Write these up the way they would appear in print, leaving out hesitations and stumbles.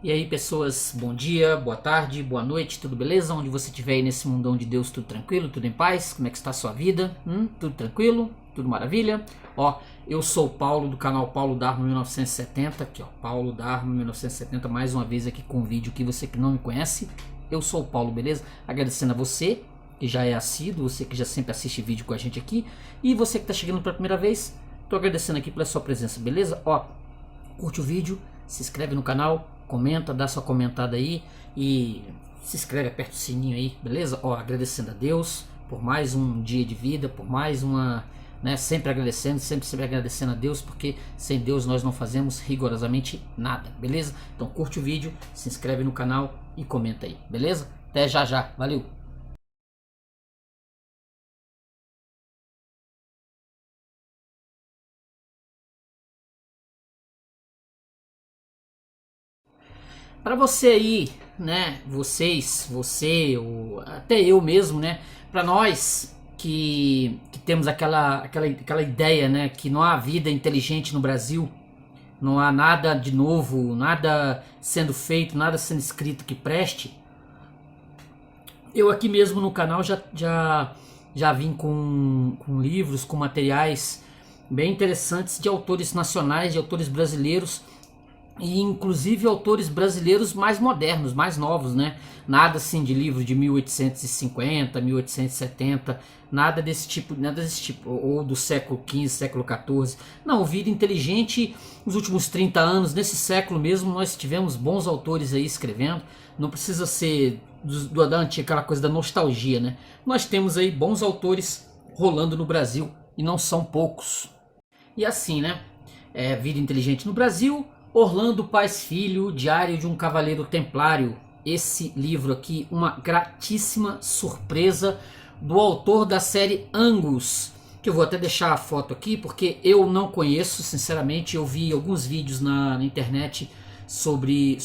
E aí pessoas, bom dia, boa tarde, boa noite, tudo beleza? Onde você estiver aí nesse mundão de Deus, tudo tranquilo, tudo em paz? Como é que está a sua vida? Tudo tranquilo? Tudo maravilha? Ó, eu sou o Paulo do canal Paulo Dharma 1970, aqui ó, Paulo Dharma 1970, mais uma vez aqui com um vídeo que você que não me conhece. Eu sou o Paulo, beleza? Agradecendo a você que já é assíduo, você que já sempre assiste vídeo com a gente aqui, e você que está chegando pela primeira vez, tô agradecendo aqui pela sua presença, beleza? Ó, curte o vídeo, se inscreve no canal, comenta, dá sua comentada aí e se inscreve, aperta o sininho aí, beleza? Ó, agradecendo a Deus por mais um dia de vida, por mais uma, né, sempre agradecendo, sempre agradecendo a Deus, porque sem Deus nós não fazemos rigorosamente nada, beleza? Então curte o vídeo, se inscreve no canal e comenta aí, beleza? Até já já, valeu! Para você aí, né, vocês, você, ou até eu mesmo, né, para nós que temos aquela ideia, né, que não há vida inteligente no Brasil, não há nada de novo, nada sendo feito, nada sendo escrito que preste. Eu aqui mesmo no canal já vim com livros, com materiais bem interessantes de autores nacionais, de autores brasileiros, e inclusive autores brasileiros mais modernos, mais novos, né? Nada assim de livro de 1850, 1870, nada desse tipo, ou do século XV, século XIV. Não, vida inteligente, nos últimos 30 anos, nesse século mesmo, nós tivemos bons autores aí escrevendo. Não precisa ser da antiga, aquela coisa da nostalgia, né? Nós temos aí bons autores rolando no Brasil, e não são poucos. E assim, né? Vida inteligente no Brasil, Orlando Paz Filho, Diário de um Cavaleiro Templário. Esse livro aqui, uma gratíssima surpresa do autor da série Angus, que eu vou até deixar a foto aqui, porque eu não conheço, sinceramente. Eu vi alguns vídeos na internet sobre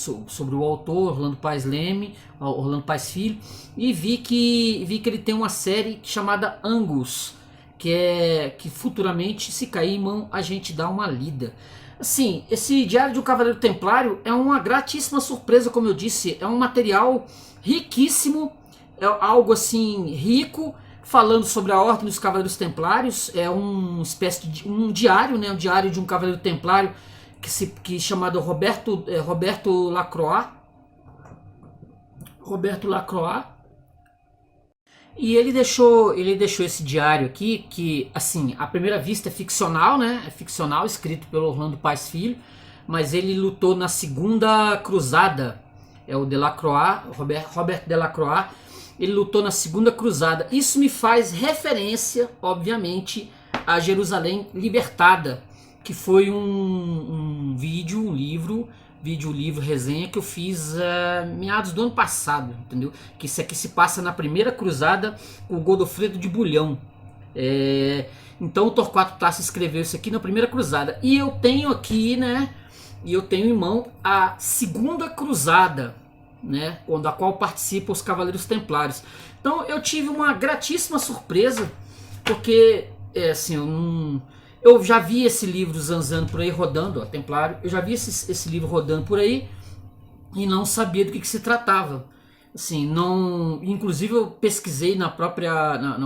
o autor, Orlando Paz Leme, Orlando Paz Filho, e vi que ele tem uma série chamada Angus, que futuramente, se cair em mão, a gente dá uma lida. Assim, esse Diário de um Cavaleiro Templário é uma gratíssima surpresa, como eu disse. É um material riquíssimo, é algo assim rico, falando sobre a Ordem dos Cavaleiros Templários. É uma espécie de um diário, né? Um diário de um Cavaleiro Templário que chamado Roberto Lacroix. Roberto Lacroix. E ele deixou esse diário aqui, que assim, à primeira vista é ficcional, né? É ficcional, escrito pelo Orlando Paz Filho, mas ele lutou na Segunda Cruzada. É o Delacroix, Robert Delacroix. Ele lutou na Segunda Cruzada. Isso me faz referência, obviamente, a Jerusalém Libertada, que foi um livro, resenha que eu fiz meados do ano passado, entendeu? Que isso aqui se passa na primeira cruzada com o Godofredo de Bulhão. Então o Torquato Tasso escreveu isso aqui na primeira cruzada. E eu tenho aqui, né? E eu tenho em mão a Segunda Cruzada, né? Da qual participam os Cavaleiros Templários. Então eu tive uma gratíssima surpresa, porque assim, eu já vi esse livro zanzando por aí, rodando, ó, Templário. Eu já vi esse livro rodando por aí e não sabia do que se tratava. Assim, não. Inclusive eu pesquisei no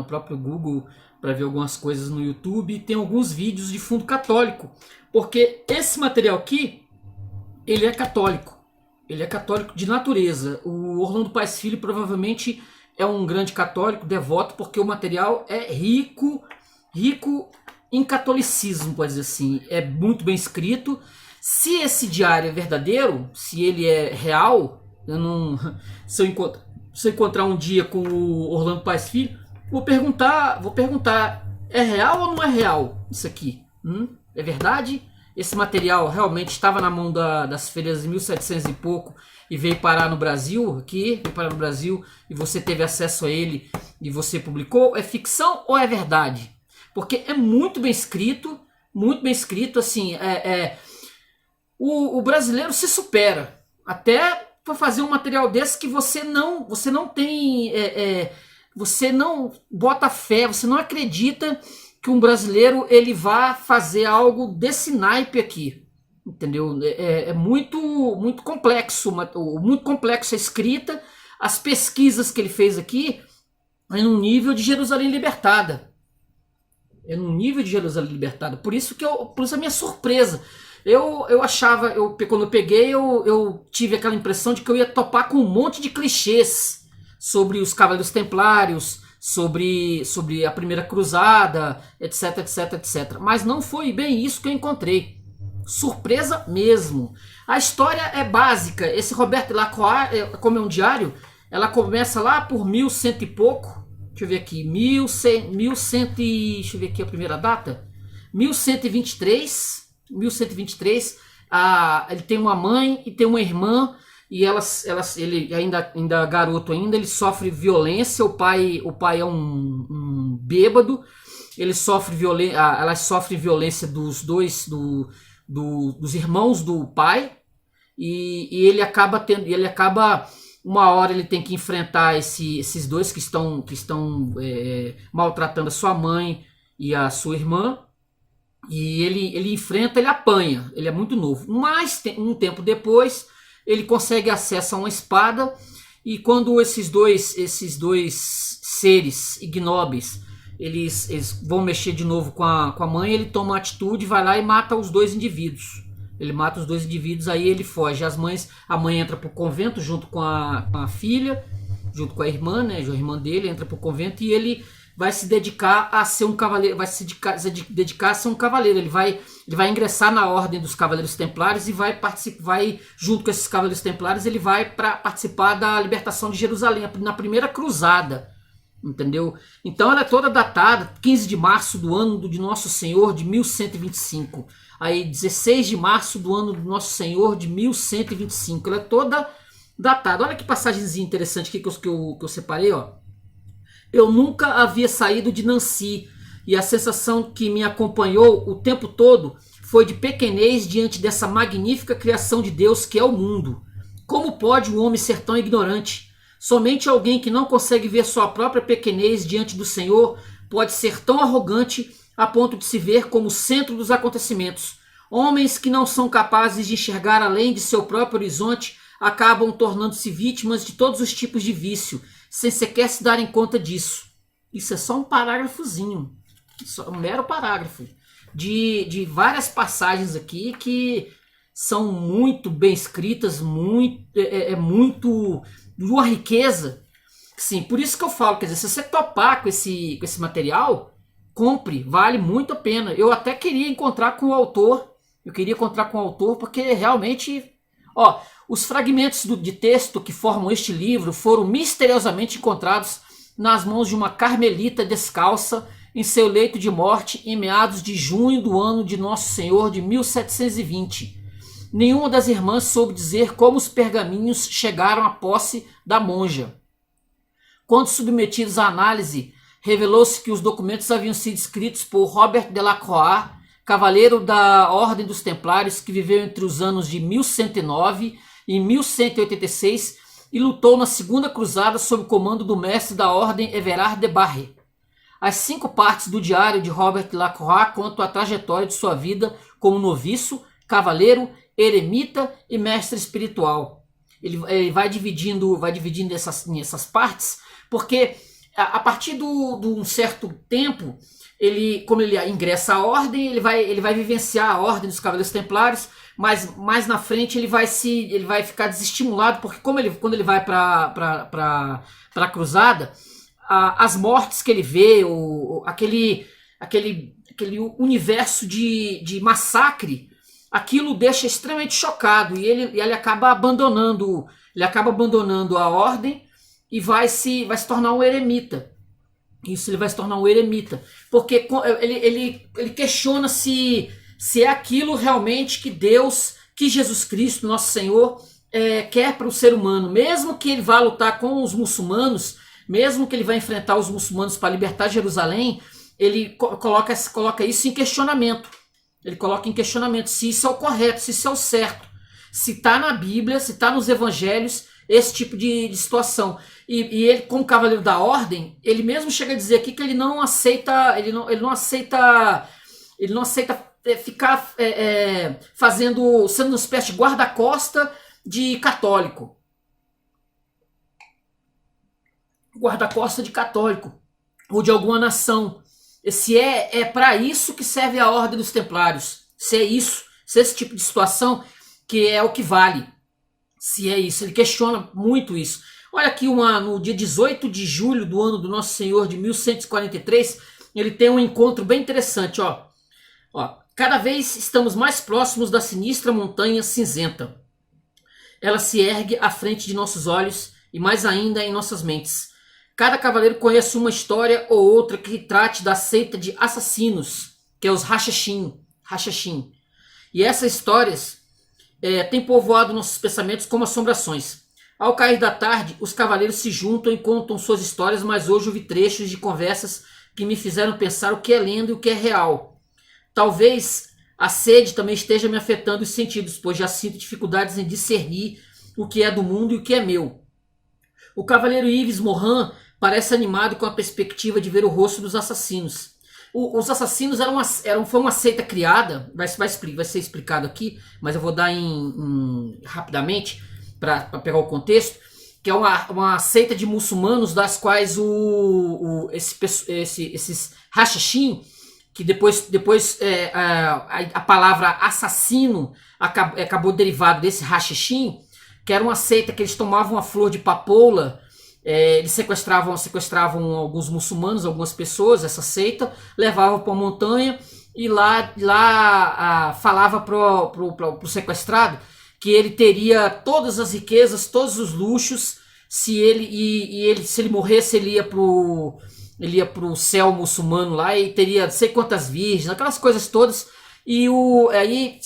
próprio Google para ver algumas coisas no YouTube. E tem alguns vídeos de fundo católico, porque esse material aqui, ele é católico. Ele é católico de natureza. O Orlando Paz Filho provavelmente é um grande católico, devoto, porque o material é rico em catolicismo, pode dizer assim. É muito bem escrito. Se esse diário é verdadeiro, se ele é real, se eu encontrar um dia com o Orlando Paz Filho, vou perguntar, é real ou não é real isso aqui? É verdade? Esse material realmente estava na mão das feiras em 1700 e pouco e veio parar no Brasil, e você teve acesso a ele e você publicou? É ficção ou é verdade? Porque é muito bem escrito, assim, o brasileiro se supera, até para fazer um material desse que você não tem, você não bota fé, você não acredita que um brasileiro ele vá fazer algo desse naipe aqui. entendeu? É muito, muito complexo, muito complexo a escrita, as pesquisas que ele fez aqui é num nível de Jerusalém libertada. É num nível de Jerusalém libertada. Por isso por isso a minha surpresa. Eu achava, quando eu peguei, eu tive aquela impressão de que eu ia topar com um monte de clichês sobre os Cavaleiros Templários, sobre a Primeira Cruzada, etc, etc, etc. Mas não foi bem isso que eu encontrei. Surpresa mesmo. A história é básica. Esse Robert Delacroix, como é um diário, ela começa lá por 1100 e pouco. Deixa eu ver aqui. 1100 deixa eu ver aqui a primeira data. 1123. 1123. Ele tem uma mãe e tem uma irmã. E ele ainda garoto ainda, ele sofre violência. O pai é um bêbado. Elas sofrem violência dos dois, dos irmãos do pai. E ele acaba uma hora ele tem que enfrentar esses dois que estão maltratando a sua mãe e a sua irmã. E ele enfrenta, ele apanha. Ele é muito novo. Mas um tempo depois ele consegue acesso a uma espada. E quando esses dois seres ignóbeis eles vão mexer de novo com a mãe, ele toma atitude, vai lá e mata os dois indivíduos. Ele mata os dois indivíduos, aí ele foge. A mãe entra pro convento junto com a filha, junto com a irmã, né? A irmã dele entra pro convento e ele vai se dedicar a ser um cavaleiro, dedicar a ser um cavaleiro. Ele vai ingressar na ordem dos Cavaleiros Templários e vai junto com esses Cavaleiros Templários, ele vai para participar da libertação de Jerusalém, na primeira cruzada. Entendeu? Então ela é toda datada, 15 de março do ano de Nosso Senhor de 1125. Aí 16 de março do ano do Nosso Senhor de 1125. Ela é toda datada. Olha que passagemzinha interessante aqui que eu separei, ó. Eu nunca havia saído de Nancy e a sensação que me acompanhou o tempo todo foi de pequenez diante dessa magnífica criação de Deus que é o mundo. Como pode um homem ser tão ignorante? Somente alguém que não consegue ver sua própria pequenez diante do Senhor pode ser tão arrogante a ponto de se ver como o centro dos acontecimentos. Homens que não são capazes de enxergar além de seu próprio horizonte acabam tornando-se vítimas de todos os tipos de vício, sem sequer se darem conta disso. Isso é só um parágrafozinho, só um mero parágrafo de várias passagens aqui que são muito bem escritas, muito de uma riqueza. Sim, por isso que eu falo, quer dizer, se você topar com esse material, compre, vale muito a pena. Eu até queria encontrar com o autor, porque realmente, ó, os fragmentos de texto que formam este livro foram misteriosamente encontrados nas mãos de uma carmelita descalça em seu leito de morte em meados de junho do ano de Nosso Senhor de 1720. Nenhuma das irmãs soube dizer como os pergaminhos chegaram à posse da monja. Quando submetidos à análise, revelou-se que os documentos haviam sido escritos por Robert Delacroix, cavaleiro da Ordem dos Templários, que viveu entre os anos de 1109 e 1186 e lutou na Segunda Cruzada sob o comando do mestre da Ordem Everard de Barre. As 5 partes do diário de Robert Delacroix contam a trajetória de sua vida como noviço, cavaleiro, eremita e mestre espiritual. Ele vai dividindo essas partes, porque a partir de um certo tempo, como ele ingressa à ordem, ele vai vivenciar a ordem dos Cavaleiros Templários, mas mais na frente ele vai ficar desestimulado, porque quando ele vai para a cruzada, as mortes que ele vê, aquele universo de massacre, aquilo o deixa extremamente chocado e ele acaba abandonando a ordem e vai se tornar um eremita. Isso, ele vai se tornar um eremita, porque ele questiona se é aquilo realmente que Deus, que Jesus Cristo, nosso Senhor, quer para o ser humano. Mesmo que ele vá lutar com os muçulmanos, mesmo que ele vá enfrentar os muçulmanos para libertar Jerusalém, ele coloca isso em questionamento. Ele coloca em questionamento se isso é o correto, se isso é o certo, se está na Bíblia, se está nos evangelhos, esse tipo de situação. E ele, como cavaleiro da ordem, ele mesmo chega a dizer aqui que ele não aceita ficar sendo uma espécie de guarda-costa de católico. Guarda-costa de católico, ou de alguma nação. Se é para isso que serve a Ordem dos Templários. Se é isso, se é esse tipo de situação que é o que vale. Se é isso, ele questiona muito isso. Olha aqui, no dia 18 de julho do ano do Nosso Senhor de 1143, ele tem um encontro bem interessante, ó. Cada vez estamos mais próximos da sinistra montanha cinzenta. Ela se ergue à frente de nossos olhos e mais ainda em nossas mentes. Cada cavaleiro conhece uma história ou outra que trate da seita de assassinos, que é os Hashashin. E essas histórias têm povoado nossos pensamentos como assombrações. Ao cair da tarde, os cavaleiros se juntam e contam suas histórias, mas hoje ouvi trechos de conversas que me fizeram pensar o que é lenda e o que é real. Talvez a sede também esteja me afetando os sentidos, pois já sinto dificuldades em discernir o que é do mundo e o que é meu. O cavaleiro Yves Morin parece animado com a perspectiva de ver o rosto dos assassinos. Os assassinos foi uma seita criada, vai ser explicado aqui, mas eu vou dar rapidamente para pegar o contexto, que é uma seita de muçulmanos das quais esses Hashashin, que depois a palavra assassino acabou derivado desse Hashashin, que era uma seita que eles tomavam a flor de papoula. Eles sequestravam alguns muçulmanos, algumas pessoas, essa seita, levavam para a montanha e lá falava pro sequestrado que ele teria todas as riquezas, todos os luxos, se ele morresse, ele ia pro céu muçulmano lá e teria não sei quantas virgens, aquelas coisas todas. E aí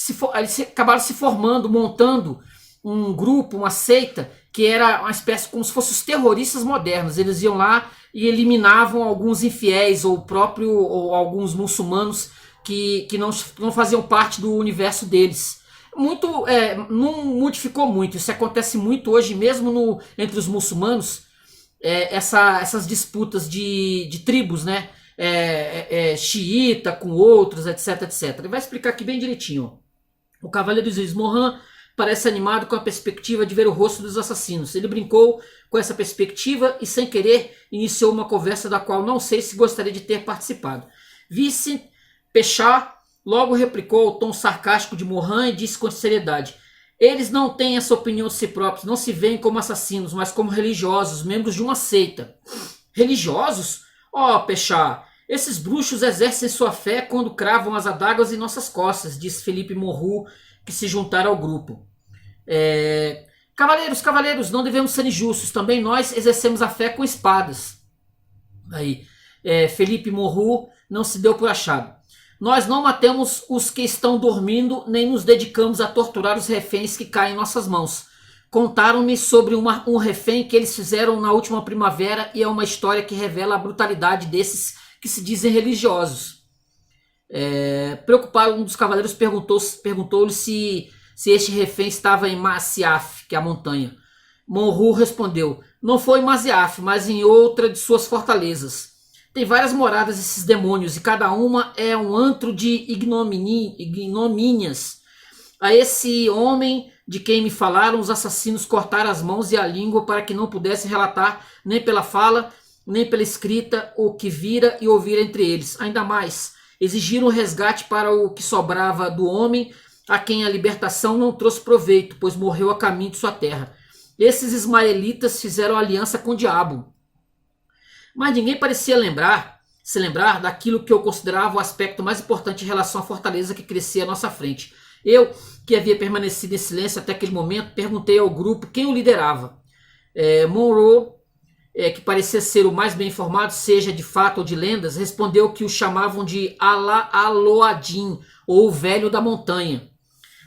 acabaram se formando, montando um grupo, uma seita, que era uma espécie como se fossem os terroristas modernos. Eles iam lá e eliminavam alguns infiéis ou alguns muçulmanos que não faziam parte do universo deles. Não modificou muito. Isso acontece muito hoje mesmo entre os muçulmanos. Essas disputas de tribos, né? Xiita com outros, etc, etc. Ele vai explicar aqui bem direitinho. O cavaleiro Yves Morin parece animado com a perspectiva de ver o rosto dos assassinos. Ele brincou com essa perspectiva e, sem querer, iniciou uma conversa da qual não sei se gostaria de ter participado. Vice Pechard logo replicou ao tom sarcástico de Morin e disse com seriedade: eles não têm essa opinião de si próprios, não se veem como assassinos, mas como religiosos, membros de uma seita. Religiosos? Oh, Pechard, esses bruxos exercem sua fé quando cravam as adagas em nossas costas, disse Philippe Morroux, que se juntaram ao grupo. Cavaleiros, não devemos ser injustos. Também nós exercemos a fé com espadas. Philippe Morroux não se deu por achado. Nós não matamos os que estão dormindo, nem nos dedicamos a torturar os reféns que caem em nossas mãos. Contaram-me sobre um refém que eles fizeram na última primavera e é uma história que revela a brutalidade desses que se dizem religiosos. Preocupado, um dos cavaleiros perguntou-lhe se este refém estava em Masyaf, que é a montanha. Monroux respondeu: não foi em Masyaf, mas em outra de suas fortalezas. Tem várias moradas esses demônios e cada uma é um antro de ignomínias. A esse homem de quem me falaram, os assassinos cortaram as mãos e a língua para que não pudessem relatar nem pela fala, nem pela escrita o que vira e ouvira entre eles. Ainda mais, exigiram resgate para o que sobrava do homem, a quem a libertação não trouxe proveito, pois morreu a caminho de sua terra. Esses ismaelitas fizeram aliança com o diabo. Mas ninguém parecia se lembrar daquilo que eu considerava o aspecto mais importante em relação à fortaleza que crescia à nossa frente. Eu, que havia permanecido em silêncio até aquele momento, perguntei ao grupo quem o liderava. Monroe, que parecia ser o mais bem informado, seja de fato ou de lendas, respondeu que o chamavam de Aloadin, ou o Velho da Montanha.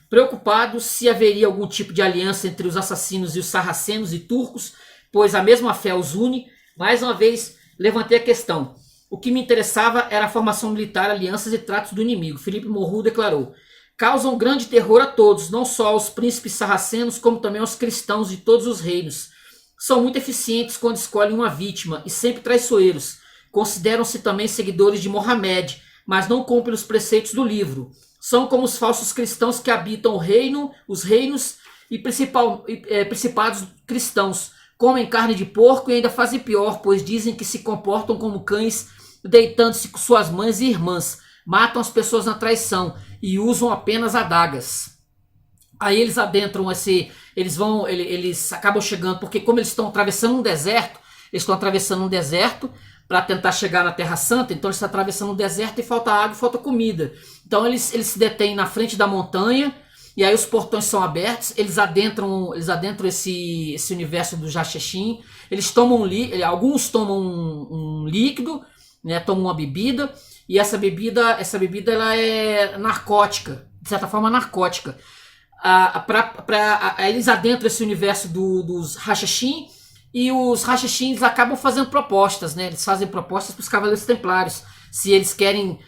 Preocupado se haveria algum tipo de aliança entre os assassinos e os sarracenos e turcos, pois a mesma fé os une, mais uma vez levantei a questão. O que me interessava era a formação militar, alianças e tratos do inimigo. Philippe Morroux declarou: causam grande terror a todos, não só aos príncipes sarracenos, como também aos cristãos de todos os reinos. São muito eficientes quando escolhem uma vítima e sempre traiçoeiros. Consideram-se também seguidores de Mohamed, mas não cumprem os preceitos do livro. São como os falsos cristãos que habitam o reino, os reinos e principados cristãos. Comem carne de porco e ainda fazem pior, pois dizem que se comportam como cães, deitando-se com suas mães e irmãs. Matam as pessoas na traição e usam apenas adagas. Aí eles adentram eles acabam chegando, porque como eles estão atravessando um deserto, para tentar chegar na Terra Santa, então eles estão atravessando um deserto e falta água e falta comida. Então eles se detêm na frente da montanha, e aí os portões são abertos, eles adentram esse universo do Jasheshin, alguns tomam um líquido, né, tomam uma bebida, e essa bebida ela é narcótica, de certa forma narcótica. Eles adentram esse universo dos Hashashin, e os Hashashins acabam fazendo propostas, né? Eles fazem propostas para os Cavaleiros Templários, se eles querem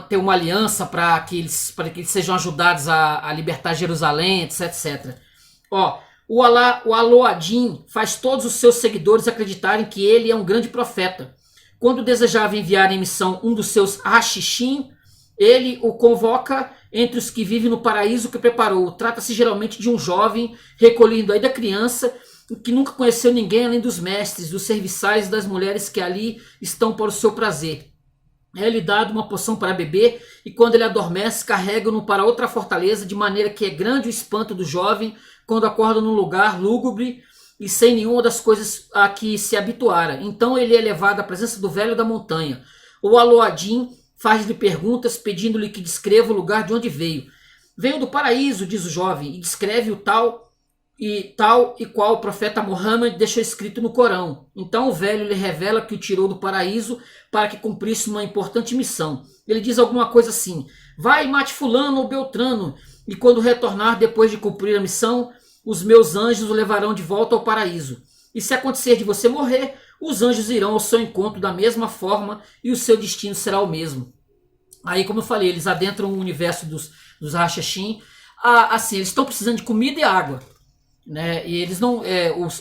ter uma aliança para que eles sejam ajudados a libertar Jerusalém, etc. Ó, o Aloadin faz todos os seus seguidores acreditarem que ele é um grande profeta. Quando desejava enviar em missão um dos seus Hashishin, ele o convoca entre os que vivem no paraíso que preparou. Trata-se geralmente de um jovem recolhido aí da criança, que nunca conheceu ninguém além dos mestres, dos serviçais e das mulheres que ali estão para o seu prazer. É-lhe dado uma poção para beber, e quando ele adormece, carregam-no para outra fortaleza, de maneira que é grande o espanto do jovem quando acorda num lugar lúgubre e sem nenhuma das coisas a que se habituara. Então ele é levado à presença do velho da montanha. O Aloadin faz-lhe perguntas, pedindo-lhe que descreva o lugar de onde veio. Venho do paraíso, diz o jovem, e descreve o tal e qual o profeta Muhammad deixou escrito no Corão. Então o velho lhe revela que o tirou do paraíso para que cumprisse uma importante missão. Ele diz alguma coisa assim: vai, mate fulano ou beltrano, e quando retornar depois de cumprir a missão, os meus anjos o levarão de volta ao paraíso. E se acontecer de você morrer, os anjos irão ao seu encontro da mesma forma e o seu destino será o mesmo. Aí, como eu falei, eles adentram o universo dos Hashashin. Assim, eles estão precisando de comida e água, né? E eles não,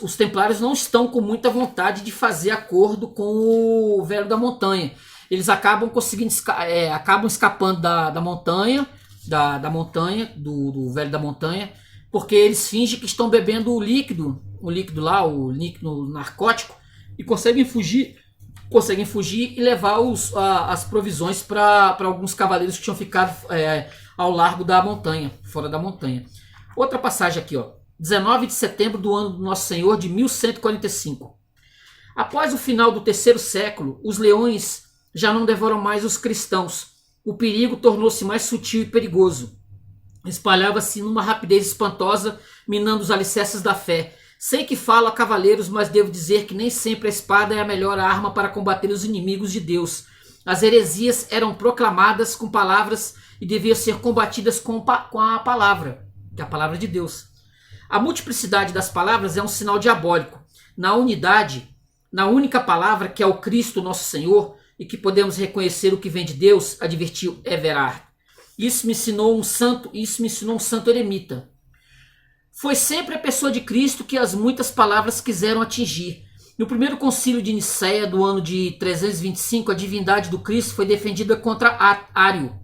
os templários não estão com muita vontade de fazer acordo com o velho da montanha. Eles acabam conseguindo acabam escapando da montanha, do velho da montanha, porque eles fingem que estão bebendo o líquido narcótico, e conseguem fugir e levar as provisões para alguns cavaleiros que tinham ficado ao largo da montanha, fora da montanha. Outra passagem aqui, ó. 19 de setembro do ano do Nosso Senhor de 1145. Após o final do terceiro século, os leões já não devoram mais os cristãos. O perigo tornou-se mais sutil e perigoso. Espalhava-se numa rapidez espantosa, minando os alicerces da fé. Sei que falo a cavaleiros, mas devo dizer que nem sempre a espada é a melhor arma para combater os inimigos de Deus. As heresias eram proclamadas com palavras e deviam ser combatidas com a palavra, que é a palavra de Deus. A multiplicidade das palavras é um sinal diabólico. Na única palavra, que é o Cristo nosso Senhor, e que podemos reconhecer o que vem de Deus, advertiu Everard. Isso me ensinou um santo eremita. Foi sempre a pessoa de Cristo que as muitas palavras quiseram atingir. No primeiro concílio de Nicéia, do ano de 325, a divindade do Cristo foi defendida contra Ário.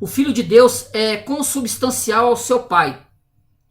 O Filho de Deus é consubstancial ao seu Pai.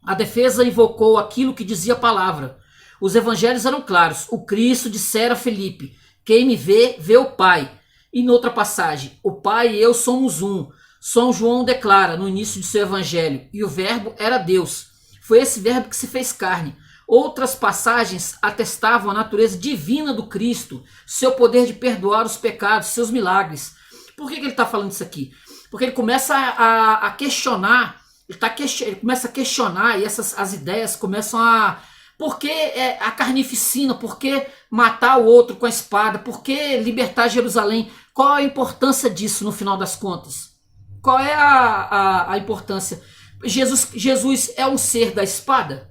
A defesa invocou aquilo que dizia a palavra. Os evangelhos eram claros. O Cristo dissera a Felipe: quem me vê, vê o Pai. E noutra passagem: o Pai e eu somos um. São João declara no início de seu evangelho: e o verbo era Deus. Foi esse verbo que se fez carne. Outras passagens atestavam a natureza divina do Cristo, seu poder de perdoar os pecados, seus milagres. Por que ele está falando isso aqui? Porque ele começa a questionar. Ele começa a questionar, e as ideias começam a... Por que a carnificina? Por que matar o outro com a espada? Por que libertar Jerusalém? Qual a importância disso no final das contas? Qual é a importância? Jesus é um ser da espada?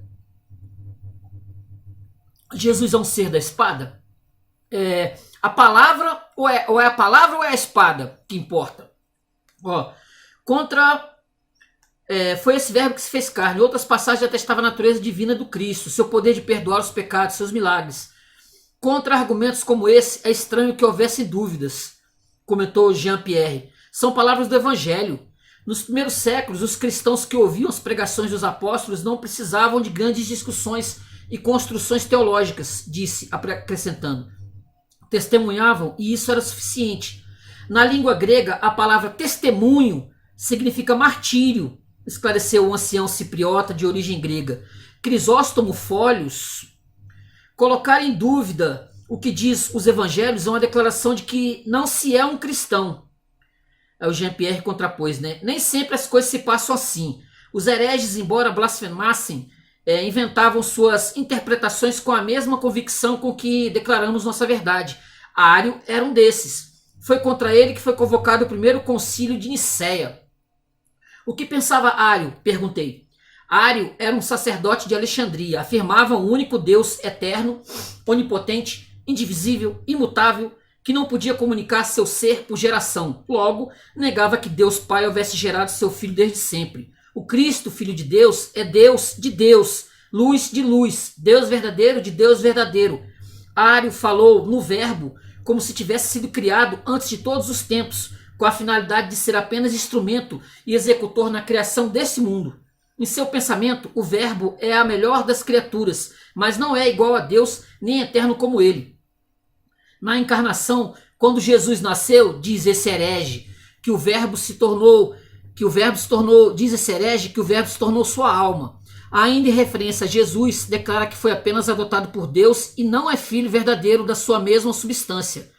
Jesus é um ser da espada? A palavra, ou é a palavra ou é a espada que importa? Foi esse verbo que se fez carne. Outras passagens atestavam a natureza divina do Cristo, seu poder de perdoar os pecados, seus milagres. Contra argumentos como esse, é estranho que houvesse dúvidas, comentou Jean-Pierre. São palavras do Evangelho. Nos primeiros séculos, os cristãos que ouviam as pregações dos apóstolos não precisavam de grandes discussões e construções teológicas, disse, acrescentando. Testemunhavam e isso era suficiente. Na língua grega, a palavra testemunho significa martírio, esclareceu o ancião cipriota de origem grega. Crisóstomo Fólios, colocar em dúvida o que diz os evangelhos é uma declaração de que não se é um cristão. O Jean-Pierre contrapôs, né? Nem sempre as coisas se passam assim. Os hereges, embora blasfemassem, inventavam suas interpretações com a mesma convicção com que declaramos nossa verdade. Ário era um desses. Foi contra ele que foi convocado o primeiro concílio de Nicéia. O que pensava Ário? Perguntei. Ário era um sacerdote de Alexandria. Afirmava um único Deus eterno, onipotente, indivisível, imutável, que não podia comunicar seu ser por geração. Logo, negava que Deus Pai houvesse gerado seu Filho desde sempre. O Cristo, Filho de Deus, é Deus de Deus, luz de luz, Deus verdadeiro de Deus verdadeiro. Ário falou no verbo como se tivesse sido criado antes de todos os tempos, com a finalidade de ser apenas instrumento e executor na criação desse mundo. Em seu pensamento, o verbo é a melhor das criaturas, mas não é igual a Deus nem eterno como ele. Na encarnação, quando Jesus nasceu, diz esse herege, que o verbo se tornou, diz esse herege, que o verbo se tornou sua alma. Ainda em referência a Jesus, declara que foi apenas adotado por Deus e não é filho verdadeiro da sua mesma substância.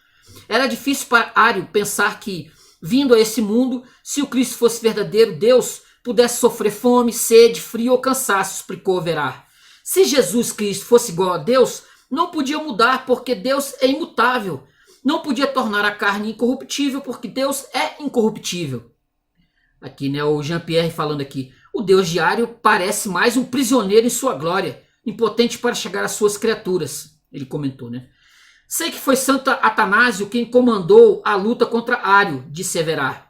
Era difícil para Ário pensar que, vindo a esse mundo, se o Cristo fosse verdadeiro Deus, pudesse sofrer fome, sede, frio ou cansaço, explicou Overard. Se Jesus Cristo fosse igual a Deus, não podia mudar porque Deus é imutável. Não podia tornar a carne incorruptível porque Deus é incorruptível. Aqui, né, o Jean-Pierre falando aqui. O Deus de Ário parece mais um prisioneiro em sua glória, impotente para chegar às suas criaturas. Ele comentou, né? Sei que foi Santo Atanásio quem comandou a luta contra Ário, disse Everard.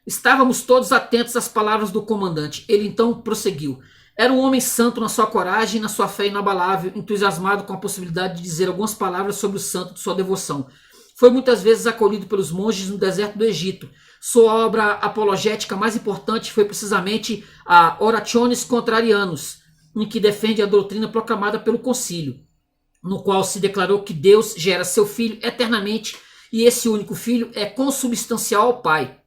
Estávamos todos atentos às palavras do comandante. Ele então prosseguiu. Era um homem santo na sua coragem, na sua fé inabalável, entusiasmado com a possibilidade de dizer algumas palavras sobre o santo de sua devoção. Foi muitas vezes acolhido pelos monges no deserto do Egito. Sua obra apologética mais importante foi precisamente a Orationes Contrarianus, em que defende a doutrina proclamada pelo concílio, no qual se declarou que Deus gera seu Filho eternamente e esse único Filho é consubstancial ao Pai.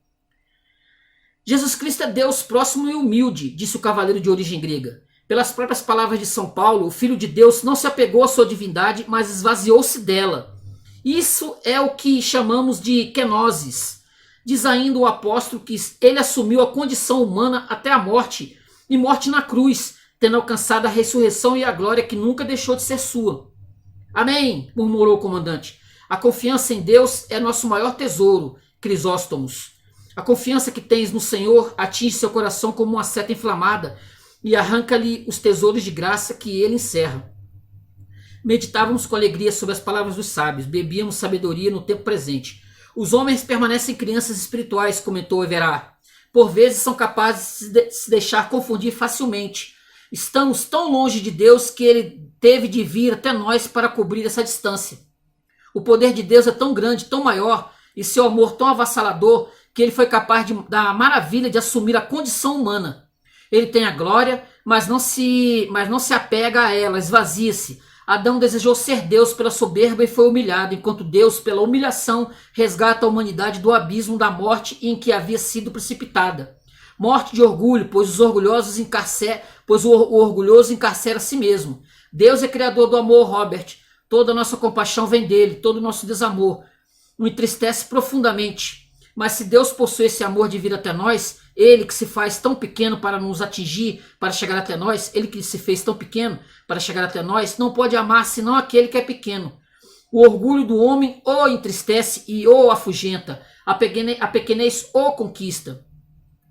Jesus Cristo é Deus próximo e humilde, disse o cavaleiro de origem grega. Pelas próprias palavras de São Paulo, o Filho de Deus não se apegou à sua divindade, mas esvaziou-se dela. Isso é o que chamamos de kenosis. Diz ainda o apóstolo que ele assumiu a condição humana até a morte, e morte na cruz, tendo alcançado a ressurreição e a glória que nunca deixou de ser sua. Amém, murmurou o comandante. A confiança em Deus é nosso maior tesouro, Crisóstomos. A confiança que tens no Senhor atinge seu coração como uma seta inflamada e arranca-lhe os tesouros de graça que ele encerra. Meditávamos com alegria sobre as palavras dos sábios, bebíamos sabedoria no tempo presente. Os homens permanecem crianças espirituais, comentou Everard. Por vezes são capazes de se deixar confundir facilmente. Estamos tão longe de Deus que ele teve de vir até nós para cobrir essa distância. O poder de Deus é tão grande, tão maior, e seu amor tão avassalador, que ele foi capaz da maravilha de assumir a condição humana. Ele tem a glória, mas não se apega a ela, esvazia-se. Adão desejou ser Deus pela soberba e foi humilhado, enquanto Deus, pela humilhação, resgata a humanidade do abismo da morte em que havia sido precipitada. Morte de orgulho, pois o orgulhoso encarcera a si mesmo. Deus é criador do amor, Robert. Toda a nossa compaixão vem dele, todo o nosso desamor o entristece profundamente. Mas se Deus possui esse amor de vir até nós, ele que se faz tão pequeno para nos atingir, para chegar até nós, ele que se fez tão pequeno para chegar até nós, não pode amar senão aquele que é pequeno. O orgulho do homem o entristece e o afugenta, a pequenez o conquista.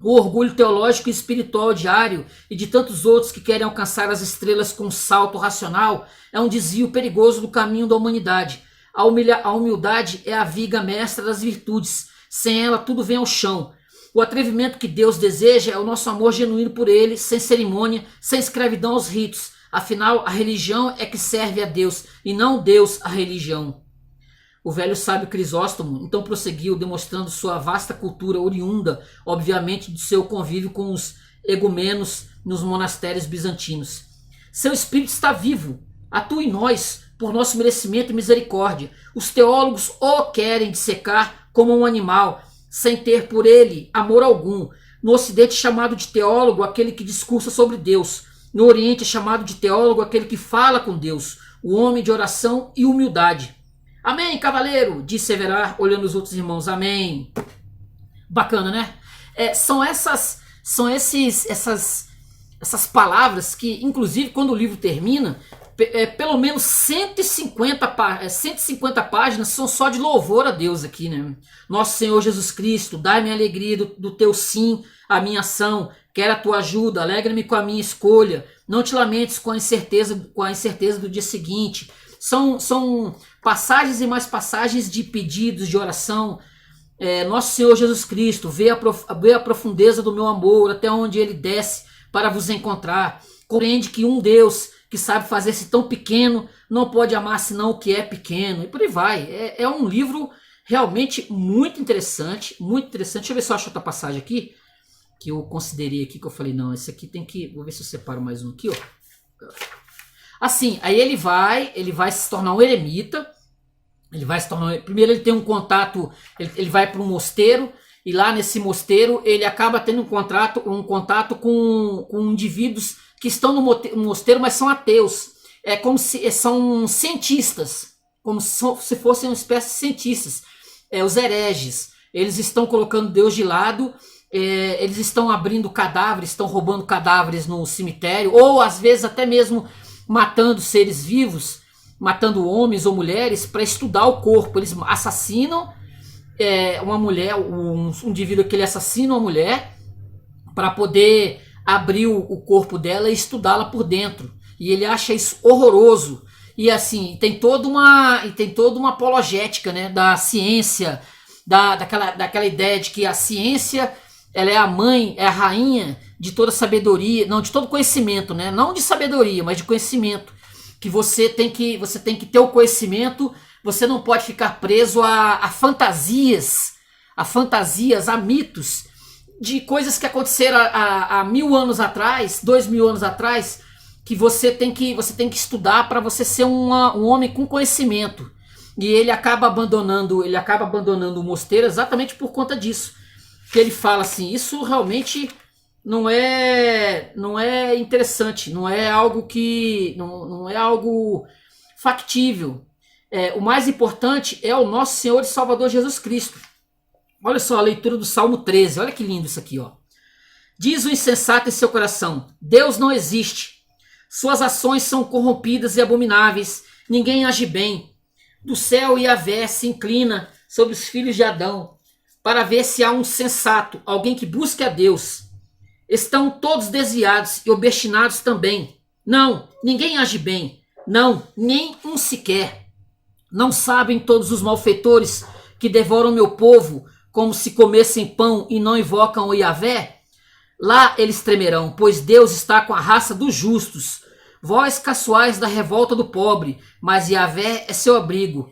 O orgulho teológico e espiritual de Ário e de tantos outros que querem alcançar as estrelas com um salto racional é um desvio perigoso do caminho da humanidade. A humildade é a viga mestra das virtudes. Sem ela, tudo vem ao chão. O atrevimento que Deus deseja é o nosso amor genuíno por ele, sem cerimônia, sem escravidão aos ritos. Afinal, a religião é que serve a Deus, e não Deus a religião. O velho sábio Crisóstomo então prosseguiu, demonstrando sua vasta cultura oriunda, obviamente, do seu convívio com os egumenos nos monastérios bizantinos. Seu espírito está vivo, atua em nós, por nosso merecimento e misericórdia. Os teólogos o querem dissecar como um animal, sem ter por ele amor algum. No Ocidente é chamado de teólogo aquele que discursa sobre Deus. No Oriente é chamado de teólogo aquele que fala com Deus, o homem de oração e humildade. Amém, cavaleiro, disse Everard, olhando os outros irmãos. Amém. Bacana, né? Essas palavras que, inclusive, quando o livro termina, pelo menos 150 páginas são só de louvor a Deus aqui, né? Nosso Senhor Jesus Cristo, dai-me a alegria do teu sim à minha ação, quero a tua ajuda, alegra-me com a minha escolha, não te lamentes com a incerteza do dia seguinte. São passagens e mais passagens de pedidos, de oração. Nosso Senhor Jesus Cristo, vê a profundeza do meu amor, até onde ele desce para vos encontrar. Compreende que um Deus que sabe fazer-se tão pequeno não pode amar senão o que é pequeno. E por aí vai. É um livro realmente muito interessante, muito interessante. Deixa eu ver se eu acho outra passagem aqui, que eu considerei aqui, que eu falei, não, esse aqui tem que... Vou ver se eu separo mais um aqui, ó. Assim, aí ele vai se tornar um eremita. Primeiro ele tem um contato, ele vai para um mosteiro, e lá nesse mosteiro ele acaba tendo um contato com indivíduos que estão no mosteiro, mas são ateus. É como se são cientistas, como se fossem uma espécie de cientistas. Os hereges, eles estão colocando Deus de lado, eles estão abrindo cadáveres, estão roubando cadáveres no cemitério, ou às vezes até mesmo matando seres vivos, matando homens ou mulheres para estudar o corpo. Eles assassinam uma mulher, um indivíduo que ele assassina uma mulher para poder abrir o corpo dela e estudá-la por dentro. E ele acha isso horroroso. E assim, tem toda uma apologética, né, da ciência, daquela ideia de que a ciência ela é a mãe, é a rainha de toda sabedoria, não, de todo conhecimento, né? Não de sabedoria, mas de conhecimento. Que você tem que ter o conhecimento, você não pode ficar preso a fantasias, a mitos de coisas que aconteceram há 1000 anos atrás, 2000 anos atrás, que você tem que estudar para você ser um homem com conhecimento. E ele acaba abandonando o mosteiro exatamente por conta disso. Que ele fala assim, isso realmente não é interessante, não é algo que não é algo factível. O mais importante é o nosso Senhor e Salvador Jesus Cristo. Olha só a leitura do Salmo 13, olha que lindo isso aqui, ó. Diz o insensato em seu coração, Deus não existe, suas ações são corrompidas e abomináveis, ninguém age bem. Do céu Yahvé se inclina sobre os filhos de Adão, para ver se há um sensato, alguém que busque a Deus. Estão todos desviados e obstinados também. Não, ninguém age bem. Não, nem um sequer. Não sabem todos os malfeitores que devoram meu povo como se comessem pão e não invocam o Yahvé? Lá eles tremerão, pois Deus está com a raça dos justos. Vós caçoais da revolta do pobre, mas Yahvé é seu abrigo.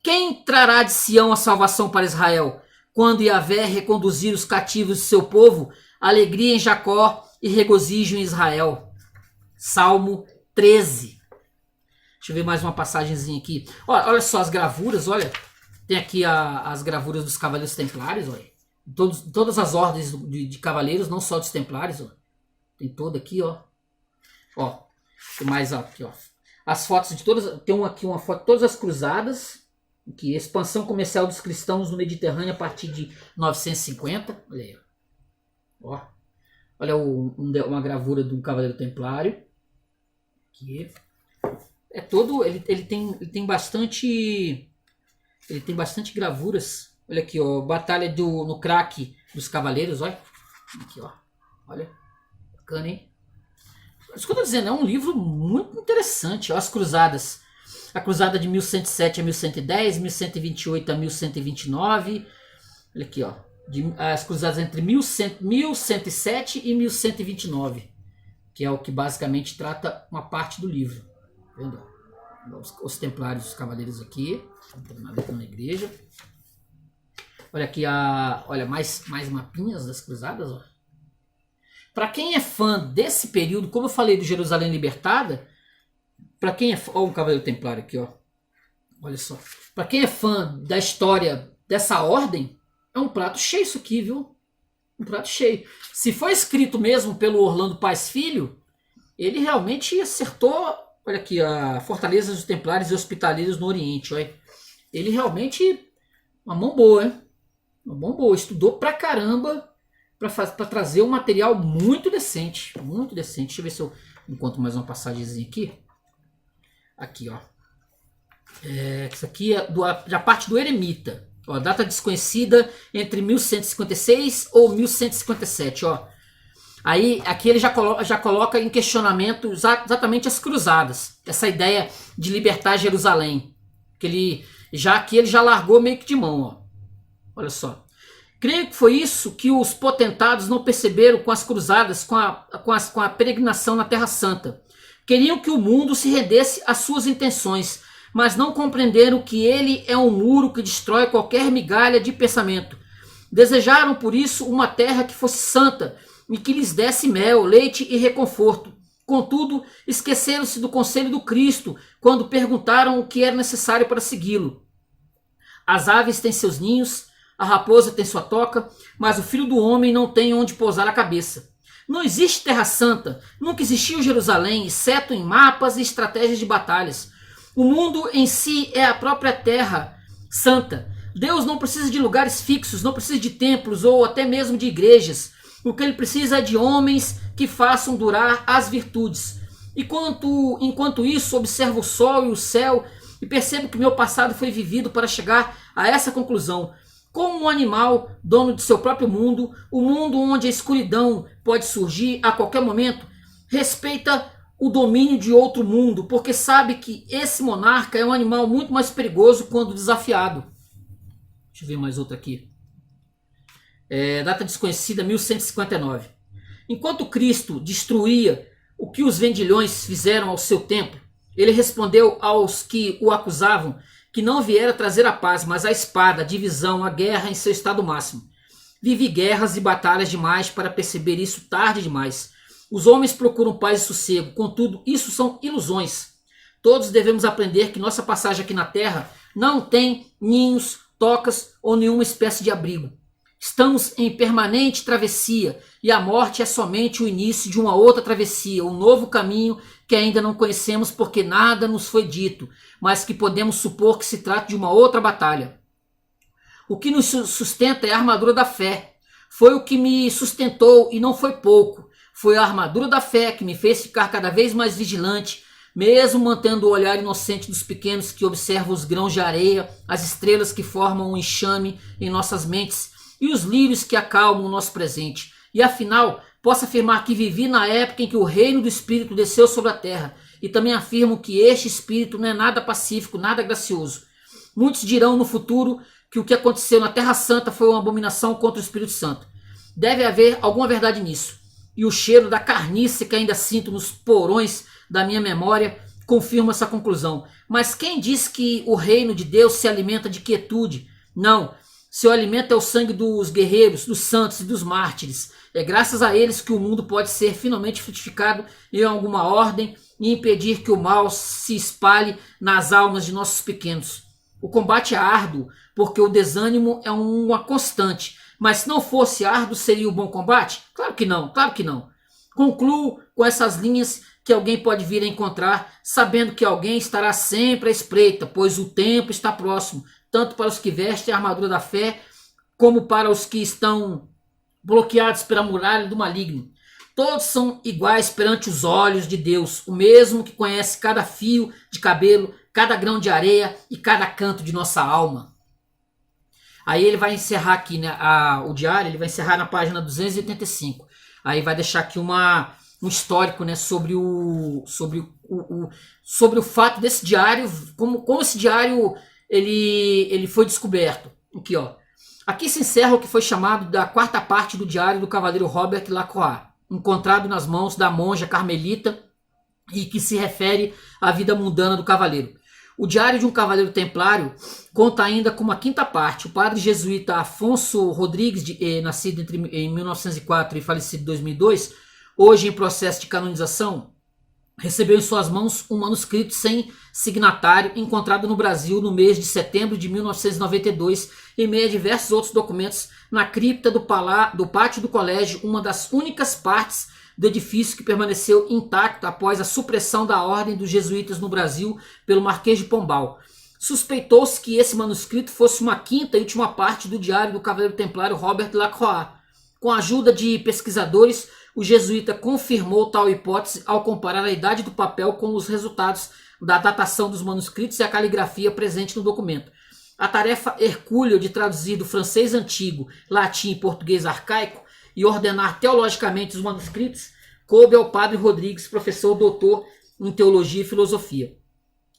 Quem trará de Sião a salvação para Israel? Quando Yahvé reconduzir os cativos de seu povo, alegria em Jacó e regozijo em Israel. Salmo 13. Deixa eu ver mais uma passagenzinha aqui. Olha só as gravuras, olha. Tem aqui as gravuras dos Cavaleiros Templários, olha. Todas as ordens de cavaleiros, não só dos Templários, ó. Tem toda aqui, ó. Ó, tem mais aqui, ó. As fotos de todas, tem aqui uma foto de todas as cruzadas. Aqui, expansão comercial dos cristãos no Mediterrâneo a partir de 950. Olha aí, ó. Olha uma gravura de um Cavaleiro Templário. Aqui. É todo, ele tem bastante gravuras. Olha aqui, ó, batalha no craque dos cavaleiros, olha. Aqui, ó. Olha. Bacana, hein? Isso que eu tô dizendo, é um livro muito interessante, ó, as cruzadas. A cruzada de 1107 a 1110, 1128 a 1129. Olha aqui, ó. As cruzadas entre 1107 e 1129. Que é o que basicamente trata uma parte do livro. Vendo? Os templários, os cavaleiros aqui. Não tem nada aqui na igreja. Olha aqui, olha, mais mapinhas das cruzadas. Para quem é fã desse período, como eu falei do Jerusalém Libertada, para quem é... Olha o Cavaleiro Templário aqui, ó. Olha só. Para quem é fã da história dessa ordem, é um prato cheio isso aqui, viu? Um prato cheio. Se foi escrito mesmo pelo Orlando Paz Filho, ele realmente acertou. Olha aqui, a Fortaleza dos Templários e Hospitaleiros no Oriente. Olha. Ele realmente... Uma mão boa, hein? Uma mão boa. Estudou pra caramba para trazer um material muito decente. Muito decente. Deixa eu ver se eu encontro mais uma passagemzinha aqui. Aqui, ó. Isso aqui é da parte do Eremita. Ó, data desconhecida entre 1156 ou 1157. Ó. Aí aqui ele já coloca em questionamento exatamente as cruzadas. Essa ideia de libertar Jerusalém. Que ele já largou meio que de mão. Ó. Olha só. Creio que foi isso que os potentados não perceberam com as cruzadas, com a peregrinação na Terra Santa. Queriam que o mundo se rendesse às suas intenções, mas não compreenderam que ele é um muro que destrói qualquer migalha de pensamento. Desejaram, por isso, uma terra que fosse santa e que lhes desse mel, leite e reconforto. Contudo, esqueceram-se do conselho do Cristo quando perguntaram o que era necessário para segui-lo. As aves têm seus ninhos, a raposa tem sua toca, mas o filho do homem não tem onde pousar a cabeça. Não existe Terra Santa, nunca existiu Jerusalém, exceto em mapas e estratégias de batalhas. O mundo em si é a própria Terra Santa. Deus não precisa de lugares fixos, não precisa de templos ou até mesmo de igrejas. O que ele precisa é de homens que façam durar as virtudes. Enquanto isso, observo o sol e o céu e percebo que meu passado foi vivido para chegar a essa conclusão. Como um animal, dono de seu próprio mundo, o mundo onde a escuridão pode surgir a qualquer momento, respeita o domínio de outro mundo, porque sabe que esse monarca é um animal muito mais perigoso quando desafiado. Deixa eu ver mais outra aqui. Data desconhecida, 1159. Enquanto Cristo destruía o que os vendilhões fizeram ao seu tempo, ele respondeu aos que o acusavam que não viera trazer a paz, mas a espada, a divisão, a guerra em seu estado máximo. Vivi guerras e batalhas demais para perceber isso tarde demais. Os homens procuram paz e sossego, contudo, isso são ilusões. Todos devemos aprender que nossa passagem aqui na Terra não tem ninhos, tocas ou nenhuma espécie de abrigo. Estamos em permanente travessia e a morte é somente o início de uma outra travessia, um novo caminho que ainda não conhecemos porque nada nos foi dito, mas que podemos supor que se trata de uma outra batalha. O que nos sustenta é a armadura da fé. Foi o que me sustentou e não foi pouco. Foi a armadura da fé que me fez ficar cada vez mais vigilante, mesmo mantendo o olhar inocente dos pequenos que observam os grãos de areia, as estrelas que formam um enxame em nossas mentes e os lírios que acalmam o nosso presente. E afinal, posso afirmar que vivi na época em que o reino do Espírito desceu sobre a terra, e também afirmo que este Espírito não é nada pacífico, nada gracioso. Muitos dirão no futuro que o que aconteceu na Terra Santa foi uma abominação contra o Espírito Santo. Deve haver alguma verdade nisso. E o cheiro da carniça que ainda sinto nos porões da minha memória confirma essa conclusão. Mas quem diz que o reino de Deus se alimenta de quietude? Não. Seu alimento é o sangue dos guerreiros, dos santos e dos mártires. É graças a eles que o mundo pode ser finalmente frutificado em alguma ordem e impedir que o mal se espalhe nas almas de nossos pequenos. O combate é árduo, porque o desânimo é uma constante. Mas se não fosse árduo, seria um bom combate? Claro que não, claro que não. Concluo com essas linhas que alguém pode vir a encontrar, sabendo que alguém estará sempre à espreita, pois o tempo está próximo, tanto para os que vestem a armadura da fé, como para os que estão bloqueados pela muralha do maligno. Todos são iguais perante os olhos de Deus, o mesmo que conhece cada fio de cabelo, cada grão de areia e cada canto de nossa alma. Aí ele vai encerrar aqui, né, o diário, ele vai encerrar na página 285. Aí vai deixar aqui um histórico, né, sobre o fato desse diário, como esse diário ele foi descoberto. Aqui, ó. Aqui se encerra o que foi chamado da quarta parte do diário do cavaleiro Robert Lacroix, encontrado nas mãos da monja carmelita e que se refere à vida mundana do cavaleiro. O Diário de um Cavaleiro Templário conta ainda com uma quinta parte. O padre jesuíta Afonso Rodrigues, nascido em 1904 e falecido em 2002, hoje em processo de canonização, recebeu em suas mãos um manuscrito sem signatário encontrado no Brasil no mês de setembro de 1992, em meio a diversos outros documentos, na cripta do pátio do colégio, uma das únicas partes do edifício que permaneceu intacto após a supressão da ordem dos jesuítas no Brasil pelo Marquês de Pombal. Suspeitou-se que esse manuscrito fosse uma quinta e última parte do Diário do Cavaleiro Templário Robert Lacroix. Com a ajuda de pesquisadores, o jesuíta confirmou tal hipótese ao comparar a idade do papel com os resultados da datação dos manuscritos e a caligrafia presente no documento. A tarefa hercúlea de traduzir do francês antigo, latim e português arcaico e ordenar teologicamente os manuscritos coube ao padre Rodrigues, professor doutor em teologia e filosofia.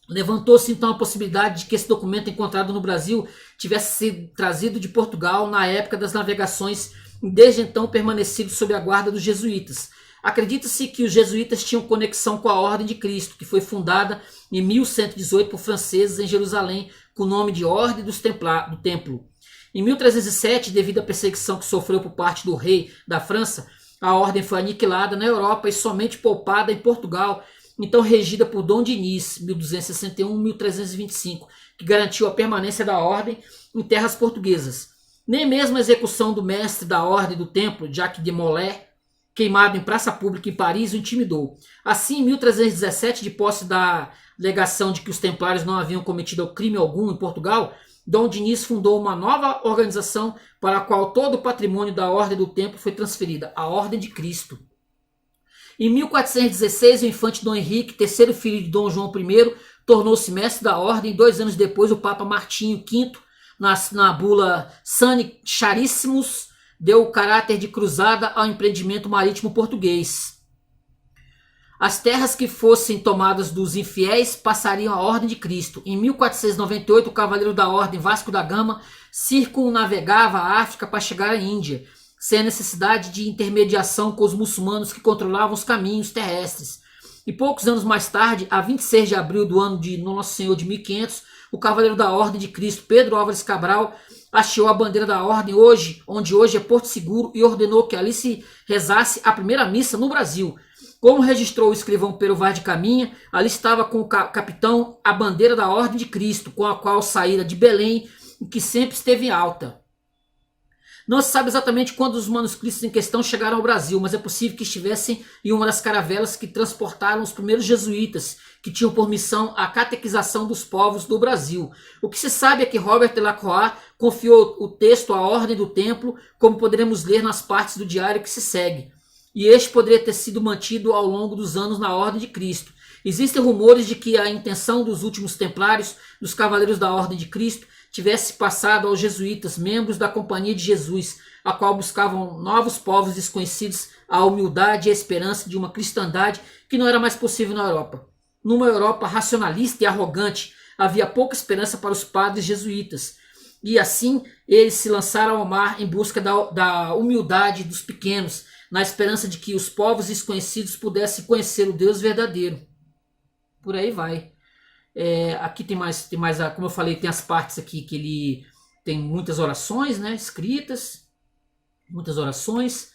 Levantou-se então a possibilidade de que esse documento encontrado no Brasil tivesse sido trazido de Portugal na época das navegações e desde então permanecido sob a guarda dos jesuítas. Acredita-se que os jesuítas tinham conexão com a Ordem de Cristo, que foi fundada em 1118 por franceses em Jerusalém, com o nome de Ordem do Templo. Em 1307, devido à perseguição que sofreu por parte do rei da França, a ordem foi aniquilada na Europa e somente poupada em Portugal, então regida por Dom Dinis, 1261-1325, que garantiu a permanência da ordem em terras portuguesas. Nem mesmo a execução do mestre da Ordem do Templo, Jacques de Molay, queimado em praça pública em Paris, o intimidou. Assim, em 1317, de posse da alegação de que os templários não haviam cometido crime algum em Portugal, Dom Dinis fundou uma nova organização para a qual todo o patrimônio da Ordem do Templo foi transferida, a Ordem de Cristo. Em 1416, o infante Dom Henrique, terceiro filho de Dom João I, tornou-se mestre da Ordem. 2 anos depois, o Papa Martinho V, na bula Sani Charissimus, deu o caráter de cruzada ao empreendimento marítimo português. As terras que fossem tomadas dos infiéis passariam à Ordem de Cristo. Em 1498, o cavaleiro da Ordem Vasco da Gama circunnavegava a África para chegar à Índia, sem a necessidade de intermediação com os muçulmanos que controlavam os caminhos terrestres. E poucos anos mais tarde, a 26 de abril do ano de Nosso Senhor de 1500, o cavaleiro da Ordem de Cristo, Pedro Álvares Cabral, hasteou a bandeira da Ordem, onde hoje é Porto Seguro, e ordenou que ali se rezasse a primeira missa no Brasil. Como registrou o escrivão Pero Vaz de Caminha, ali estava com o capitão a bandeira da Ordem de Cristo, com a qual saíra de Belém e que sempre esteve em alta. Não se sabe exatamente quando os manuscritos em questão chegaram ao Brasil, mas é possível que estivessem em uma das caravelas que transportaram os primeiros jesuítas, que tinham por missão a catequização dos povos do Brasil. O que se sabe é que Robert Lacroix confiou o texto à Ordem do Templo, como poderemos ler nas partes do diário que se segue. E este poderia ter sido mantido ao longo dos anos na Ordem de Cristo. Existem rumores de que a intenção dos últimos templários, dos cavaleiros da Ordem de Cristo, tivesse passado aos jesuítas, membros da Companhia de Jesus, a qual buscavam novos povos desconhecidos, a humildade e a esperança de uma cristandade que não era mais possível na Europa. Numa Europa racionalista e arrogante, havia pouca esperança para os padres jesuítas. E assim, eles se lançaram ao mar em busca da humildade dos pequenos, na esperança de que os povos desconhecidos pudessem conhecer o Deus verdadeiro. Por aí vai. Aqui tem mais, como eu falei, tem as partes aqui que ele tem muitas orações, né, escritas, muitas orações.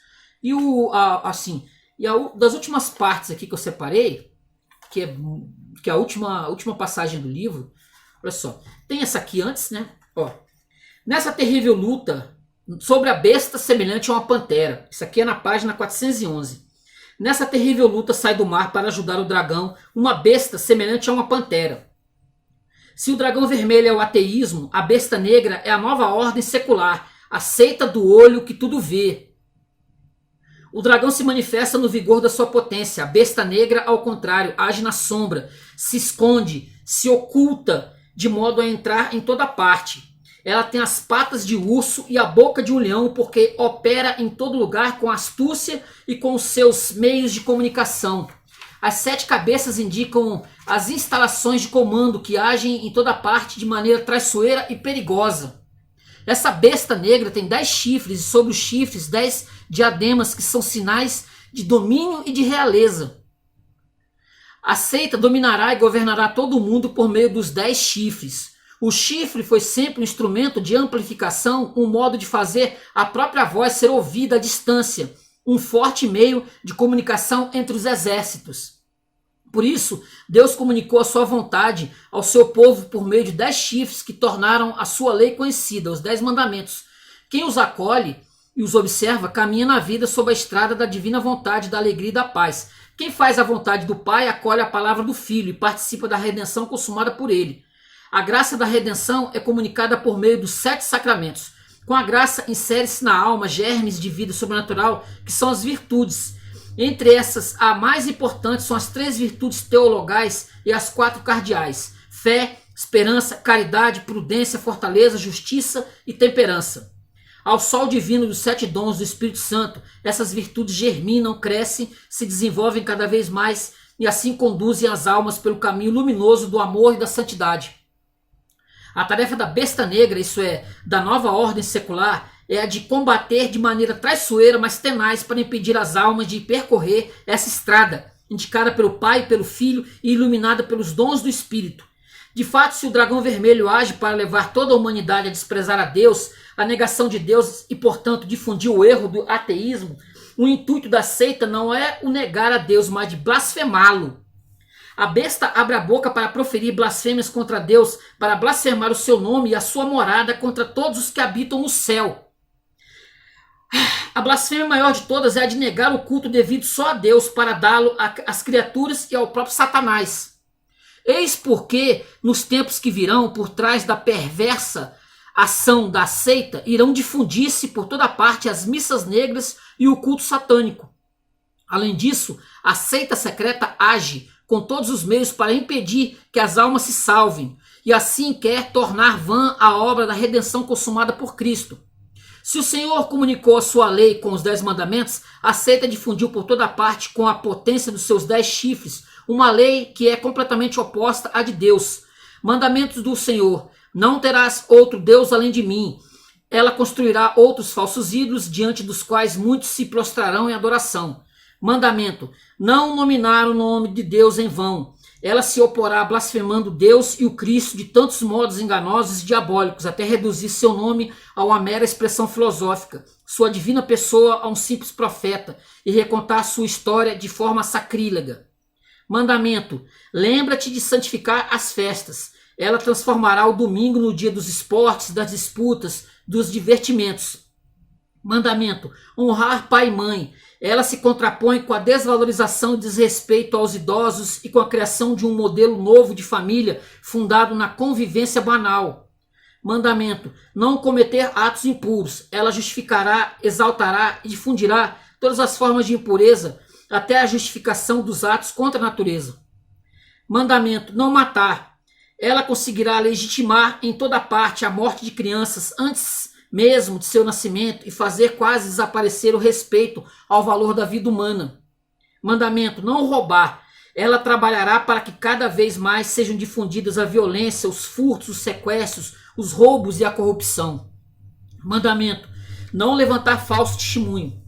E das últimas partes aqui que eu separei, que é a última passagem do livro, olha só, tem essa aqui antes, né? Ó, nessa terrível luta sobre a besta semelhante a uma pantera. Isso aqui é na página 411. Nessa terrível luta sai do mar para ajudar o dragão, uma besta semelhante a uma pantera. Se o dragão vermelho é o ateísmo, a besta negra é a nova ordem secular, aceita do olho que tudo vê. O dragão se manifesta no vigor da sua potência, a besta negra, ao contrário, age na sombra, se esconde, se oculta, de modo a entrar em toda parte. Ela tem as patas de urso e a boca de um leão, porque opera em todo lugar com astúcia e com os seus meios de comunicação. As 7 cabeças indicam as instalações de comando que agem em toda parte de maneira traiçoeira e perigosa. Essa besta negra tem 10 chifres e sobre os chifres 10 diademas que são sinais de domínio e de realeza. A seita dominará e governará todo o mundo por meio dos 10 chifres. O chifre foi sempre um instrumento de amplificação, um modo de fazer a própria voz ser ouvida à distância, um forte meio de comunicação entre os exércitos. Por isso, Deus comunicou a sua vontade ao seu povo por meio de 10 chifres que tornaram a sua lei conhecida, os 10 mandamentos. Quem os acolhe e os observa caminha na vida sob a estrada da divina vontade, da alegria e da paz. Quem faz a vontade do Pai acolhe a palavra do Filho e participa da redenção consumada por ele. A graça da redenção é comunicada por meio dos 7 sacramentos. Com a graça insere-se na alma germes de vida sobrenatural, que são as virtudes. Entre essas, a mais importante são as 3 virtudes teologais e as 4 cardeais: fé, esperança, caridade, prudência, fortaleza, justiça e temperança. Ao sol divino dos 7 dons do Espírito Santo, essas virtudes germinam, crescem, se desenvolvem cada vez mais e assim conduzem as almas pelo caminho luminoso do amor e da santidade. A tarefa da besta negra, isso é, da nova ordem secular, é a de combater de maneira traiçoeira, mas tenaz, para impedir as almas de percorrer essa estrada, indicada pelo Pai, pelo Filho e iluminada pelos dons do Espírito. De fato, se o dragão vermelho age para levar toda a humanidade a desprezar a Deus, a negação de Deus e, portanto, difundir o erro do ateísmo, o intuito da seita não é o negar a Deus, mas de blasfemá-lo. A besta abre a boca para proferir blasfêmias contra Deus, para blasfemar o seu nome e a sua morada contra todos os que habitam no céu. A blasfêmia maior de todas é a de negar o culto devido só a Deus para dá-lo às criaturas e ao próprio Satanás. Eis porque, nos tempos que virão, por trás da perversa ação da seita, irão difundir-se por toda parte as missas negras e o culto satânico. Além disso, a seita secreta age com todos os meios para impedir que as almas se salvem, e assim quer tornar vã a obra da redenção consumada por Cristo. Se o Senhor comunicou a sua lei com os 10 mandamentos, a seita difundiu por toda parte com a potência dos seus 10 chifres, uma lei que é completamente oposta à de Deus. Mandamentos do Senhor: não terás outro Deus além de mim. Ela construirá outros falsos ídolos, diante dos quais muitos se prostrarão em adoração. Mandamento: não nominar o nome de Deus em vão. Ela se oporá blasfemando Deus e o Cristo de tantos modos enganosos e diabólicos, até reduzir seu nome a uma mera expressão filosófica, sua divina pessoa a um simples profeta, e recontar sua história de forma sacrílega. Mandamento: lembra-te de santificar as festas. Ela transformará o domingo no dia dos esportes, das disputas, dos divertimentos. Mandamento: honrar pai e mãe. Ela se contrapõe com a desvalorização e desrespeito aos idosos e com a criação de um modelo novo de família fundado na convivência banal. Mandamento: não cometer atos impuros. Ela justificará, exaltará e difundirá todas as formas de impureza até a justificação dos atos contra a natureza. Mandamento: não matar. Ela conseguirá legitimar em toda parte a morte de crianças antes mesmo de seu nascimento e fazer quase desaparecer o respeito ao valor da vida humana. Mandamento: não roubar. Ela trabalhará para que cada vez mais sejam difundidas a violência, os furtos, os sequestros, os roubos e a corrupção. Mandamento: não levantar falso testemunho.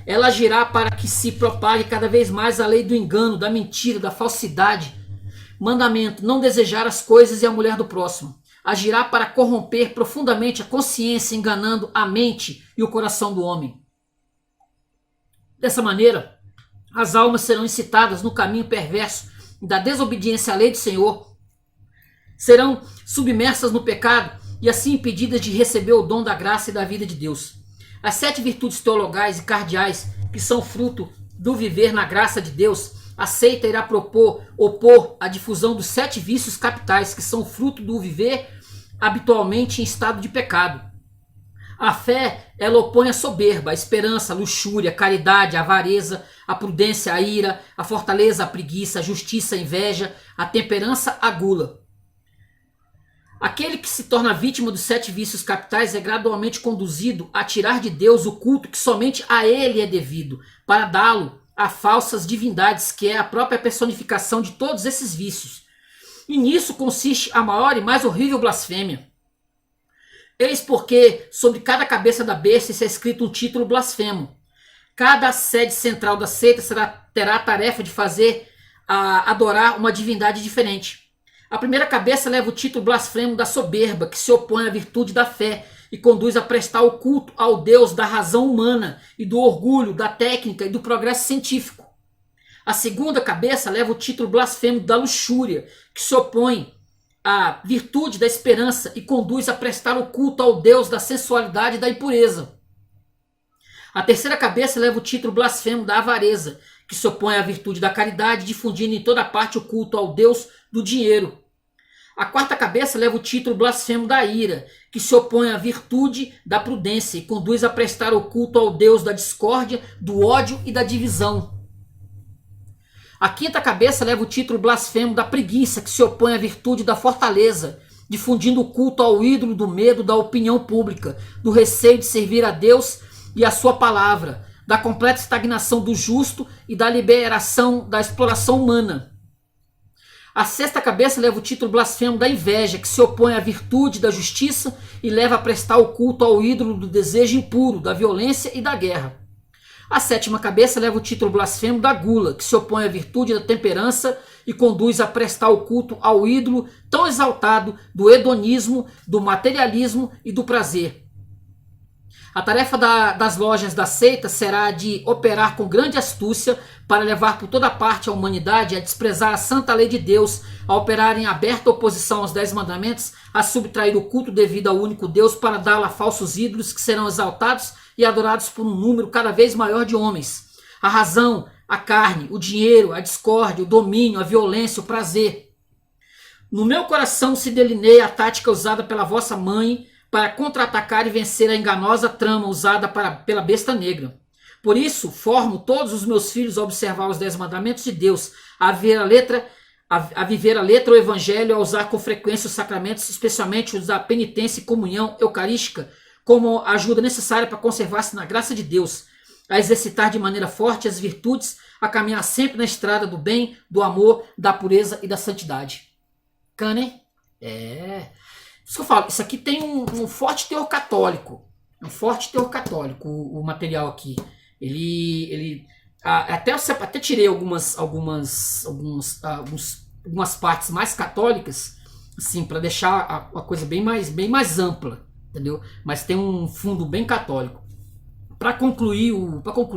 Ela agirá para que se propague cada vez mais a lei do engano, da mentira, da falsidade. Mandamento: não desejar as coisas e a mulher do próximo. Agirá para corromper profundamente a consciência, enganando a mente e o coração do homem. Dessa maneira, as almas serão incitadas no caminho perverso da desobediência à lei do Senhor, serão submersas no pecado e assim impedidas de receber o dom da graça e da vida de Deus. As 7 virtudes teologais e cardeais, que são fruto do viver na graça de Deus, a seita irá opor a difusão dos 7 vícios capitais, que são fruto do viver habitualmente em estado de pecado. A fé, ela opõe a soberba, a esperança, a luxúria, a caridade, a avareza, a prudência, a ira, a fortaleza, a preguiça, a justiça, a inveja, a temperança, a gula. Aquele que se torna vítima dos 7 vícios capitais é gradualmente conduzido a tirar de Deus o culto que somente a ele é devido, para dá-lo a falsas divindades, que é a própria personificação de todos esses vícios. E nisso consiste a maior e mais horrível blasfêmia. Eis porque sobre cada cabeça da besta está escrito um título blasfemo. Cada sede central da seita terá a tarefa de fazer a adorar uma divindade diferente. A primeira cabeça leva o título blasfemo da soberba, que se opõe à virtude da fé e conduz a prestar o culto ao Deus da razão humana e do orgulho, da técnica e do progresso científico. A segunda cabeça leva o título blasfemo da luxúria, que se opõe à virtude da esperança e conduz a prestar o culto ao Deus da sensualidade e da impureza. A terceira cabeça leva o título blasfemo da avareza, que se opõe à virtude da caridade, difundindo em toda parte o culto ao Deus do dinheiro. A quarta cabeça leva o título blasfemo da ira, que se opõe à virtude da prudência e conduz a prestar o culto ao Deus da discórdia, do ódio e da divisão. A quinta cabeça leva o título blasfemo da preguiça, que se opõe à virtude da fortaleza, difundindo o culto ao ídolo do medo, da opinião pública, do receio de servir a Deus e a sua palavra, da completa estagnação do justo e da liberação da exploração humana. A sexta cabeça leva o título blasfemo da inveja, que se opõe à virtude da justiça e leva a prestar o culto ao ídolo do desejo impuro, da violência e da guerra. A sétima cabeça leva o título blasfemo da gula, que se opõe à virtude da temperança e conduz a prestar o culto ao ídolo tão exaltado do hedonismo, do materialismo e do prazer. A tarefa das lojas da seita será de operar com grande astúcia para levar por toda parte a humanidade a desprezar a santa lei de Deus, a operar em aberta oposição aos 10 mandamentos, a subtrair o culto devido ao único Deus para dá-lo a falsos ídolos que serão exaltados e adorados por um número cada vez maior de homens. A razão, a carne, o dinheiro, a discórdia, o domínio, a violência, o prazer. No meu coração se delineia a tática usada pela vossa mãe para contra-atacar e vencer a enganosa trama usada pela besta negra. Por isso, formo todos os meus filhos a observar os 10 mandamentos de Deus, a viver a letra o evangelho, a usar com frequência os sacramentos, especialmente os da penitência e comunhão eucarística, como ajuda necessária para conservar-se na graça de Deus, a exercitar de maneira forte as virtudes, a caminhar sempre na estrada do bem, do amor, da pureza e da santidade. Cana, hein? Isso que eu falo, isso aqui tem um forte teor católico. Um forte teor católico, o material aqui. Até tirei algumas partes mais católicas, assim, para deixar a coisa bem mais ampla, entendeu? Mas tem um fundo bem católico. Para concluir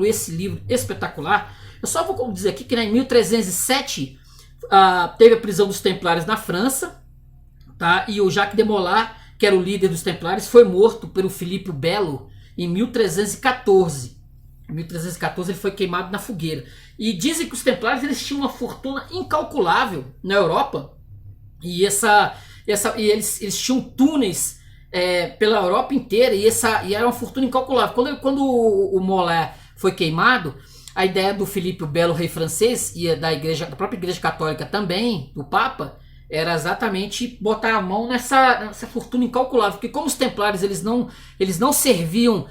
esse livro espetacular, eu só vou dizer aqui que em 1307 teve a prisão dos Templários na França. Tá? E o Jacques de Molay, que era o líder dos Templários, foi morto pelo Filipe o Belo em 1314. Em 1314 ele foi queimado na fogueira. E dizem que os Templários eles tinham uma fortuna incalculável na Europa. E eles tinham túneis pela Europa inteira. E era uma fortuna incalculável. Quando o Molay foi queimado, a ideia do Filipe o Belo, rei francês, e da própria Igreja Católica também, do Papa, era exatamente botar a mão nessa fortuna incalculável, porque como os Templários eles não serviam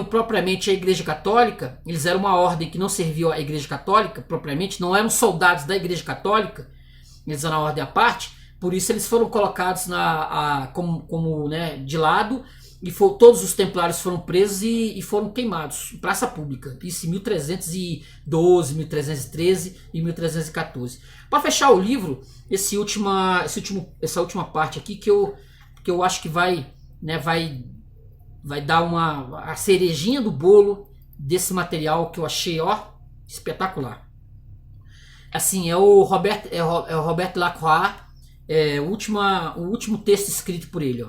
propriamente a Igreja Católica, eles eram uma ordem que não servia a Igreja Católica propriamente, não eram soldados da Igreja Católica, eles eram uma ordem à parte, por isso eles foram colocados como de lado, e todos os Templários foram presos e foram queimados em praça pública, isso em 1312, 1313 e 1314. Para fechar o livro, essa última parte aqui que eu acho que vai dar a cerejinha do bolo desse material que eu achei espetacular. Assim, é o Robert Lacroix, o último texto escrito por ele.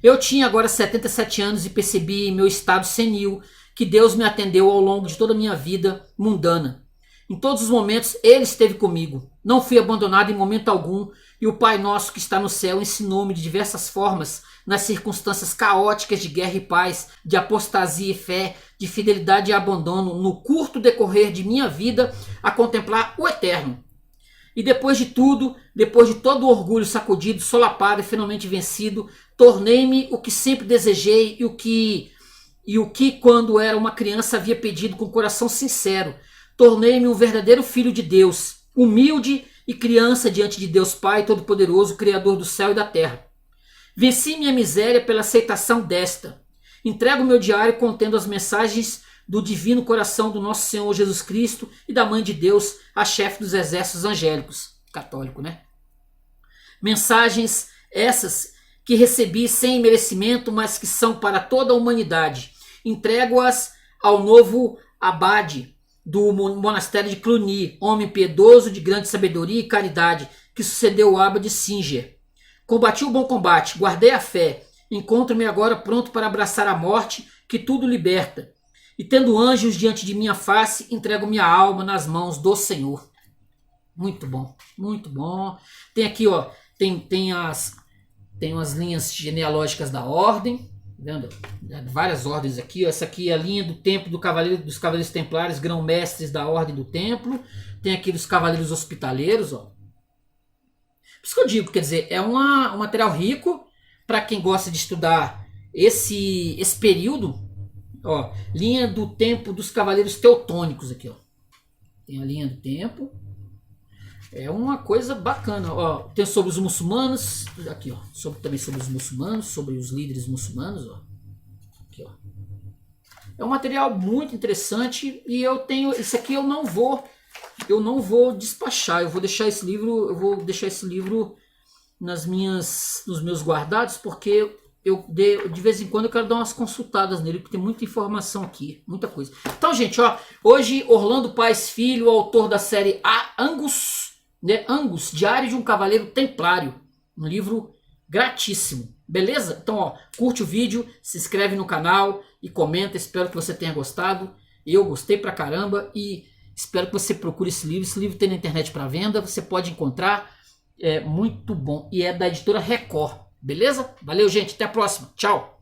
Eu tinha agora 77 anos e percebi em meu estado senil que Deus me atendeu ao longo de toda a minha vida mundana. Em todos os momentos Ele esteve comigo. Não fui abandonado em momento algum e o Pai Nosso que está no céu ensinou-me de diversas formas, nas circunstâncias caóticas de guerra e paz, de apostasia e fé, de fidelidade e abandono, no curto decorrer de minha vida, a contemplar o Eterno. E depois de tudo, depois de todo o orgulho sacudido, solapado e finalmente vencido, tornei-me o que sempre desejei e o que quando era uma criança havia pedido com coração sincero. Tornei-me um verdadeiro filho de Deus, humilde e criança diante de Deus Pai Todo-Poderoso, Criador do céu e da terra. Venci minha miséria pela aceitação desta. Entrego meu diário contendo as mensagens do divino coração do nosso Senhor Jesus Cristo e da Mãe de Deus, a chefe dos exércitos angélicos, católico, né? Mensagens essas que recebi sem merecimento, mas que são para toda a humanidade. Entrego-as ao novo abade do monastério de Cluny, homem piedoso de grande sabedoria e caridade, que sucedeu o abade Singer. Combati o bom combate, guardei a fé, encontro-me agora pronto para abraçar a morte, que tudo liberta. E tendo anjos diante de minha face, entrego minha alma nas mãos do Senhor. Muito bom, muito bom. Tem aqui, ó, tem umas linhas genealógicas da ordem, vendo? Várias ordens aqui, ó. Essa aqui é a linha do templo dos Cavaleiros Templários, grão-mestres da Ordem do Templo. Tem aqui dos Cavaleiros Hospitaleiros, ó. Por isso que eu digo, quer dizer, é um material rico para quem gosta de estudar esse período. Ó, linha do tempo dos Cavaleiros Teutônicos aqui, ó. Tem a linha do tempo. É uma coisa bacana, ó. Tem sobre os muçulmanos, aqui, ó. Também sobre os muçulmanos, sobre os líderes muçulmanos, ó. Aqui, ó. É um material muito interessante e eu tenho, esse aqui eu não vou despachar. Eu vou deixar esse livro nos meus guardados, porque de vez em quando eu quero dar umas consultadas nele, porque tem muita informação aqui, muita coisa. Então, gente, ó, hoje Orlando Paes Filho, autor da série Angus, né? Angus, Diário de um Cavaleiro Templário, um livro gratíssimo, beleza? Então, ó, curte o vídeo, se inscreve no canal e comenta. Espero que você tenha gostado. Eu gostei pra caramba e espero que você procure esse livro. Esse livro tem na internet para venda, você pode encontrar. É muito bom e é da editora Record. Beleza? Valeu, gente. Até a próxima. Tchau.